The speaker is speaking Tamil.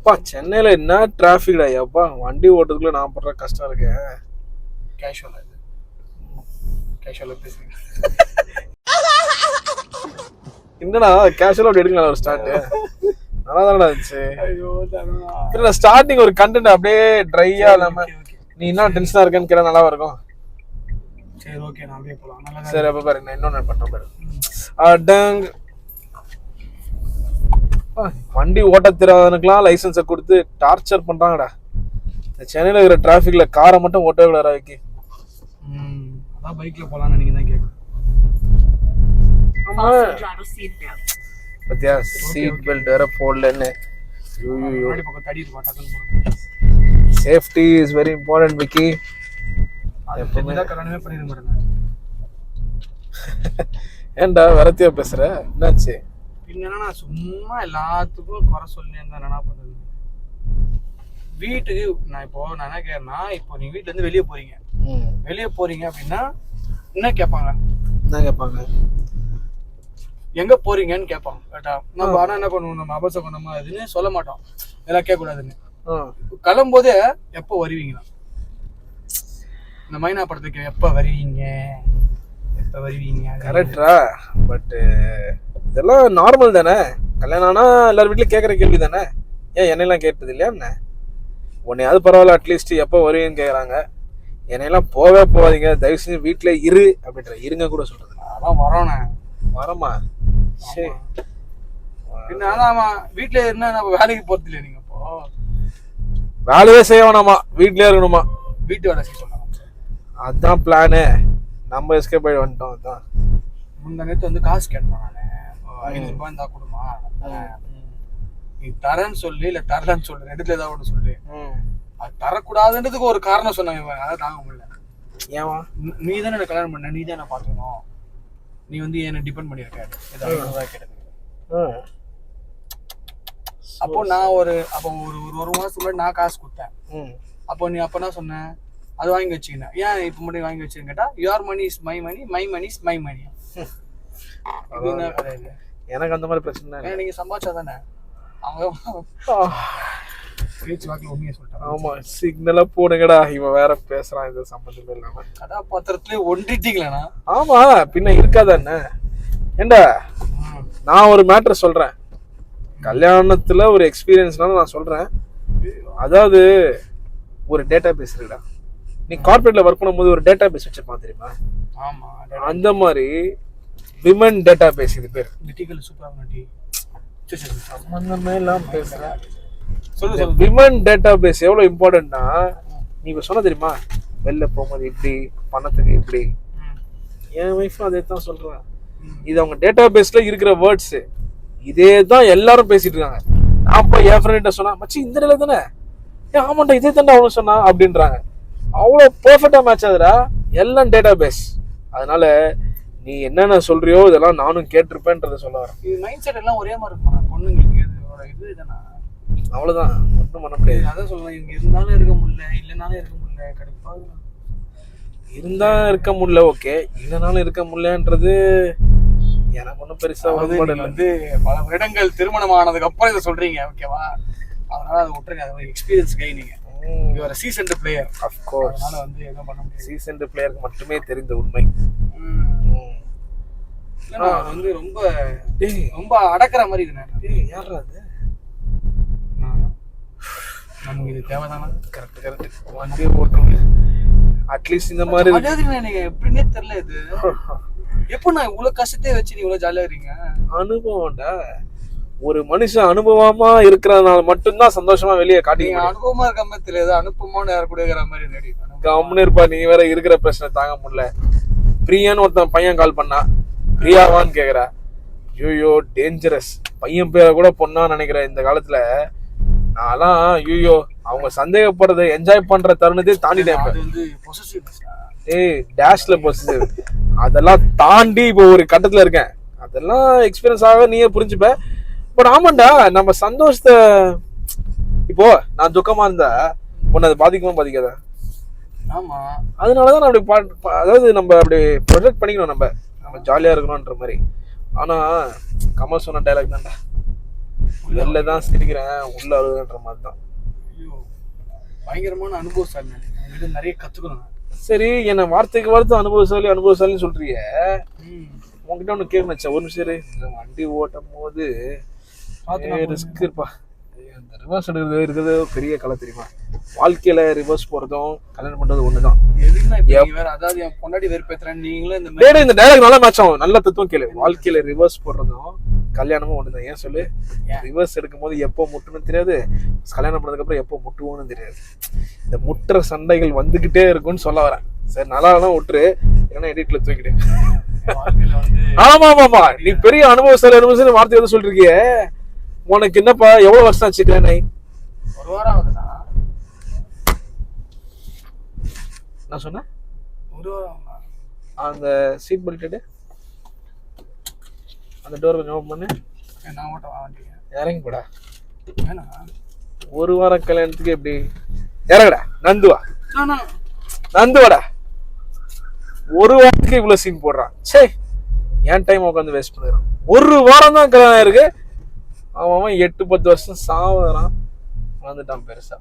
அப்பா சென்னையில என்ன டிராஃபிக்டா அப்பா, வண்டி ஓட்டுறதுக்குள்ள நான் படுற கஷ்டம் இருக்கு. கேஷுவலா இது கேஷுவலா பேசுறீங்க. என்னடா கேஷுவலா அப்படி எடுக்கலாம் ஒரு ஸ்டார்ட். நல்லா தானடா இருந்துச்சு. ஐயோ ஸ்டார்டிங் ஒரு கண்டென்ட் அப்படியே ட்ரையா இல்லாம நீ என்ன டென்ஷனா இருக்கேன்னு கேட்டா நல்லா இருக்கும். சரி ஓகே நான் அப்படியே போலாம். நல்லா சரி அப்ப பாரு நான் இன்னொன்னு பண்றேன் பாரு. அடங் வண்டி ஓட்ட தெரியாதவனுக்குலாம் லைசன்ஸை கொடுத்து டார்ச்சர் பண்றாங்கடா. சென்னையில இருக்கிற டிராஃபிக்ல காரை மட்டும் ஓட்டவே விடாரா வைக்கி. அதான் பைக்ல போலாம்னு நினைக்கிறேன் தான் கேட்கும். பத்தியா சீட் பெல்ட் வேற போடலன்னு. பக்கம் தடி இருக்கும் டக்குன்னு. Safety is very important Vicky. எப்பவுமே தான் கல்யாணமே பண்ணிட மாட்டேன். ஏன்டா வரத்தியா பேசுற, என்னாச்சு? என்னன்னா சும்மா எல்லாத்துக்கும் குறை சொல்லி இருந்தா என்ன பண்றது. வீட்டுக்கு நான் என்ன கேட்கறேன்னா, இப்போ நீங்க வீட்டுல இருந்து வெளியே போறீங்க அப்படின்னா என்ன கேட்பாங்க எங்க போறீங்கன்னு கேட்பாங்க. கேட்டா நம்ம ஆனா என்ன பண்ணுவோம், நம்ம அபசகுணமா அதுன்னு சொல்ல மாட்டோம், எல்லாம் கேட்க கூடாதுன்னு. கிளம்போதே எப்போ வருவீங்களா, இந்த மைனா படத்துக்கு எப்ப வருவீங்க கரெக்டா? பட் இதெல்லாம் நார்மல் தானே. கல்யாணம் ஆனா எல்லாரும் வீட்லயும் கேட்கற கேள்வி தானே. ஏன் என்னெல்லாம் கேட்டது இல்லையா என்ன? உன்னையாவது பரவாயில்ல, அட்லீஸ்ட் எப்போ வருவீங்கன்னு கேட்குறாங்க. என்னையெல்லாம் போவே போகாதீங்க, தயவு செஞ்சு வீட்டில் இரு அப்படின்ற இருங்க கூட சொல்றது. அதான் வரோண்ணே வரமா சரி. பின்ன அதான் வீட்டில் இருந்தா நம்ம வேலைக்கு போறது இல்லை. நீங்க இப்போ வேலையே செய்ய வேணாமா, வீட்லயே இருக்கணுமா? வீட்டு வேலை செய்ய சொன்னாங்க. அதுதான் பிளானு. நம்ம எஸ்கேப் ஆகி வந்துட்டோம். அதுதான் முந்தா நேற்று வந்து காசு கேட்டேன் நான். 500 ரூபாய் இருந்தா கொடுமா, நீ தரேன்னு சொல்லி இல்ல தரலன்னு சொல்லு, ரெண்டுத்துல ஏதாவது ஒன்று சொல்லு. அது தரக்கூடாதுன்றதுக்கு ஒரு காரணம் சொன்னாங்க. அதை தாங்க முடியல. ஏவா? நீ தானே என்ன கல்யாணம் பண்ண, நீ தான் என்ன பாத்துக்கணும், நீ வந்து என்ன டிபெண்ட் பண்ணிருக்க ஏதாவது 500 ரூபாய் கேட்டது. அப்போ நான் ஒரு மாசத்துக்கு முன்னாடி நான் காசு கொடுத்தேன். அப்போ நீ அப்ப என்ன சொன்ன, அது வாங்கி வச்சுக்கினேன். ஏன் இப்ப மட்டும் வாங்கி வச்சுன்னு கேட்டா, your money is my money, my money is my money. எனக்கு அந்த மாதிரி பிரச்சனை. நீங்க சம்பாதிச்சா தானே அவங்க பேச்சு வாக்கில் உண்மையை சொல்லிட்டாங்க. ஆமா சிக்னலா போடுங்கடா, இவன் வேற பேசுறான் இது சம்பந்தமே இல்லாம. கதாபாத்திரத்திலே ஒன்றிட்டீங்களா? ஆமா பின்ன இருக்காத என்ன? ஏண்டா நான் ஒரு மேட்டர் சொல்றேன், கல்யாணத்துல ஒரு எக்ஸ்பீரியன்ஸ்னால நான் சொல்றேன். அதாவது ஒரு டேட்டா பேஸ் இருக்குடா. நீ கார்பரேட்ல ஒர்க் பண்ணும்போது ஒரு டேட்டா பேஸ் வச்சிருப்பான் தெரியுமா? ஆமா, அந்த மாதிரி விமன் டேட்டா பேஸ். இது பேர் சம்பந்தமே இல்லாம பேசுறேன். சொல்லு. விமன் டேட்டா பேஸ் எவ்வளவு இம்பார்ட்டன்ட்னா, நீ இப்ப சொன்ன தெரியுமா, வெளில போகும்போது இப்படி, பணத்துக்கு இப்படி. என் வைஃபும் அதே தான் சொல்றேன். இது அவங்க டேட்டா பேஸ்ல இருக்கிற வேர்ட்ஸ். இதே தான் எல்லாரும் பேசிட்டு இருக்காங்க. அப்ப என் ஃப்ரெண்ட்ட சொன்னா, மச்சி இந்த நிலை தானே, ஆமாண்டா இதே தாண்டா அவனு சொன்னா அப்படின்றாங்க. அவ்வளோ பெர்ஃபெக்டா மேட்ச் ஆகுதுடா, எல்லாம் டேட்டா பேஸ். அதனால நீ என்னென்ன சொல்றியோ இதெல்லாம் நானும் கேட்டிருப்பேன்றதை சொல்ல வரேன். இது மைண்ட் செட் எல்லாம் ஒரே மாதிரி இருக்குமா பொண்ணுங்களுக்கு? இது இதுதானா? அவ்வளவுதான், ஒன்றும் பண்ண முடியாது. அதான் சொல்லுவேன், இங்க இருந்தாலும் இருக்க முடியல, இல்லைனாலும் இருக்க முடியல, கடுப்பாக இருந்தா இருக்க முடியல. ஓகே, இல்லைனாலும் இருக்க முடியலன்றது எனக்கு ஒன்றும் பெருசா வந்து பல வருடங்கள் திருமணம் ஆனதுக்கு அப்புறம் இதை சொல்றீங்க, ஓகேவா? அதனால அதை விட்டுருங்க. அது எக்ஸ்பீரியன்ஸ் கை. நீங்க ஒரு சீசன்ட் பிளேயர், ஆஃப் கோர்ஸ். அதனால வந்து எதுவும் பண்ண முடியாது. சீசன்ட் பிளேயருக்கு மட்டுமே தெரிந்த உண்மை. இல்லைன்னா அது வந்து ரொம்ப அடக்கிற மாதிரி இது. யாரா அது? நமக்கு இது தேவைதானா? கரெக்ட். வண்டியை ஓட்டுறோம் அட்லீஸ்ட் இந்த மாதிரி. நீங்க எப்படின்னே தெரியல. இது எப்ப நான் இவ்வளவு கஷ்டத்தையே வச்சு நீ இவ்வளவு ஜாலியா இருக்கீங்க? அனுபவம்டா. ஒரு மனுஷன் அனுபவமா இருக்கிறதுனால மட்டும்தான் சந்தோஷமா வெளியே காட்டிங்க. அனுபவமா இருக்க மாதிரி தெரியாது, அனுப்பமான யாரு கூட இருக்கிற மாதிரி நடி கம்முன்னு இருப்பா. நீ வேற இருக்கிற பிரச்சனை தாங்க முடியல. பிரியான்னு ஒருத்தன் பையன் கால் பண்ணா, பிரியாவான்னு கேக்குறா. ஐயோ டேஞ்சரஸ். பையன் பேரை கூட பொண்ணா நினைக்கிற இந்த காலத்துல நான்லாம் ஐயோ அவங்க சந்தேகப்படுறத என்ஜாய் பண்ற தருணத்தை தாண்டிட்டேன். ஏய் டேஷ்ல பொசிட்டிவ் அதெல்லாம் தாண்டி இப்போ ஒரு கட்டத்துல இருக்கேன். அதெல்லாம் எக்ஸ்பீரியன்ஸ் ஆக நீயே புரிஞ்சுப்ப. பட் ஆமாண்டா, நம்ம சந்தோஷத்தை இப்போ நான் துக்கமா இருந்தா உன்னை அது பாதிக்குமா பாதிக்காதா? ஆமா, அதனாலதான் நான் அப்படி அதாவது நம்ம அப்படி ப்ரொஜெக்ட் பண்ணிக்கணும், நம்ம ஜாலியா இருக்கணும்ன்ற மாதிரி. ஆனா கமல் சொன்ன டைலாக் தான்டா, வெளில தான் சிரிக்கிறேன், உள்ள அழுகுன்ற மாதிரி தான். ஐயோ, பயங்கரமான அனுபவசாலி நான். உங்ககிட்ட நிறைய கத்துக்கணும். சரி, என்ன வார்த்தைக்கு வார்த்தை அனுபவசாலின்னு சொல்றிய. உங்ககிட்ட ஒன்று கேட்கணுச்சா, ஒரு நிமிஷம் இரு. இந்த வண்டி ஓட்டும் போது ரிஸ்க் இருப்பா. அந்த ரிவர்ஸ் எடுக்கிறது இருக்கிறது பெரிய கலை தெரியுமா? வாழ்க்கையில ரிவர்ஸ் போறதும் கல்யாணம் பண்றது ஒண்ணுதான். அதாவது என் பொண்டாட்டி வெறுப்பேத்துறேன் நீங்களும் இந்த டைலாக் நல்லா மேட்ச் ஆகும். நல்ல தத்துவம் கேளு. வாழ்க்கையில ரிவர்ஸ் போடுறதும் கல்யாணமும் ஒண்ணுதான். ஏன் சொல்லு? ரிவர்ஸ் எடுக்கும் போது எப்போ முட்டுன்னு தெரியாது, கல்யாணம் பண்ணதுக்கு அப்புறம் எப்போ முட்டுவோன்னு தெரியாது. இந்த முட்டுற சண்டைகள் வந்துகிட்டே இருக்கும்னு சொல்ல வரேன். சரி, நல்லா விட்டுரு, ஏன்னா எடிட்ல தூக்கிட்டு. ஆமா ஆமா ஆமா, நீ பெரிய அனுபவசாலி வார்த்தை எதுவும் சொல்றீங்க. உனக்கு என்னப்பா, எவ்வளவு வருஷம் ஆச்சு கல்யாணம் ஆகி? ஒரு வாரம் ஆகுதுண்ணா. நான் சொன்னேன் ஒரு வாரம். அந்த சீட் பெல்ட் அந்த டோர் கொஞ்சம் ஓப்பன் பண்ணு. நான் ஓட்ட வாங்கிட்டீங்க, இறங்கி போடா. ஏன்னா ஒரு வாரம் கல்யாணத்துக்கு எப்படி இறங்கடா? நந்துவா வாடா. ஒரு வாரத்துக்கு இவ்வளவு சீன் போடுறான். சே, ஏன் டைம் உட்காந்து வேஸ்ட் பண்ணிடுறான். ஒரு வாரம் தான் கல்யாணம் இருக்கு, அவன் 8-10 வருஷம் சாவறான், வந்துட்டான் பெருசா.